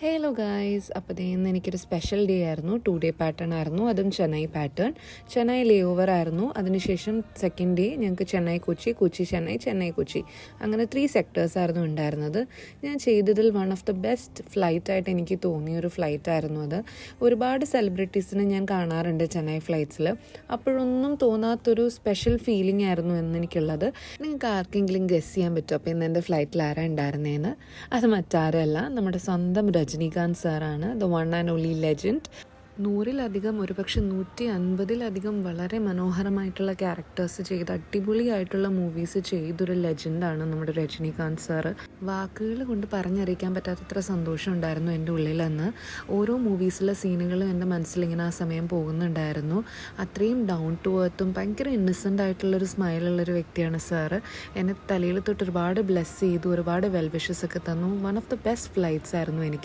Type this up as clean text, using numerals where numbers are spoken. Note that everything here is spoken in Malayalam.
ഹലോ ഗായ്സ്, അപ്പോൾ ഇന്ന് എനിക്കൊരു സ്പെഷ്യൽ ഡേ ആയിരുന്നു. 2 ഡേ പാറ്റേൺ ആയിരുന്നു, അതും ചെന്നൈ പാറ്റേൺ. ചെന്നൈ ലേ ഓവർ ആയിരുന്നു. അതിനുശേഷം സെക്കൻഡ് ഡേ ഞങ്ങൾക്ക് ചെന്നൈ കൊച്ചി, കൊച്ചി ചെന്നൈ, ചെന്നൈ കൊച്ചി, അങ്ങനെ 3 സെക്ടേഴ്സ് ആയിരുന്നു ഉണ്ടായിരുന്നത്. ഞാൻ ചെയ്തതിൽ വൺ ഓഫ് ദ ബെസ്റ്റ് ഫ്ലൈറ്റായിട്ട് എനിക്ക് തോന്നിയൊരു ഫ്ലൈറ്റ് ആയിരുന്നു അത്. ഒരുപാട് സെലിബ്രിറ്റീസിനെ ഞാൻ കാണാറുണ്ട് ചെന്നൈ ഫ്ലൈറ്റ്സിൽ, അപ്പോഴൊന്നും തോന്നാത്തൊരു സ്പെഷ്യൽ ഫീലിംഗ് ആയിരുന്നു എന്നെനിക്കുള്ളത്. നിങ്ങൾക്ക് ആർക്കെങ്കിലും ഗസ് ചെയ്യാൻ പറ്റുമോ അപ്പോൾ ഇന്ന് എൻ്റെ ഫ്ലൈറ്റിൽ ആരാ ഉണ്ടായിരുന്നതെന്ന്? അത് മറ്റാരുമല്ല, നമ്മുടെ സ്വന്തം രജനീകാന്ത് സാറാണ്, the one and only legend. 100-ലധികം, ഒരുപക്ഷെ 150-ലധികം വളരെ മനോഹരമായിട്ടുള്ള ക്യാരക്ടേഴ്സ് ചെയ്ത് അടിപൊളിയായിട്ടുള്ള മൂവീസ് ചെയ്തൊരു ലെജൻഡാണ് നമ്മുടെ രജനീകാന്ത് സാറ്. വാക്കുകൾ കൊണ്ട് പറഞ്ഞറിയിക്കാൻ പറ്റാത്തത്ര സന്തോഷം ഉണ്ടായിരുന്നു എൻ്റെ ഉള്ളിലെന്ന്. ഓരോ മൂവീസിലെ സീനുകളും എൻ്റെ മനസ്സിലിങ്ങനെ ആ സമയം പോകുന്നുണ്ടായിരുന്നു. അത്രയും ഡൗൺ ടു എർത്തും ഭയങ്കര ഇന്നസെൻ്റ് ആയിട്ടുള്ളൊരു സ്മൈലുള്ളൊരു വ്യക്തിയാണ് സാറ്. എന്നെ തലയിൽ തൊട്ട് ഒരുപാട് ബ്ലെസ് ചെയ്തു, ഒരുപാട് വെൽ വിഷസ് ഒക്കെ തന്നു. One of the best flights ആയിരുന്നു എനിക്ക്.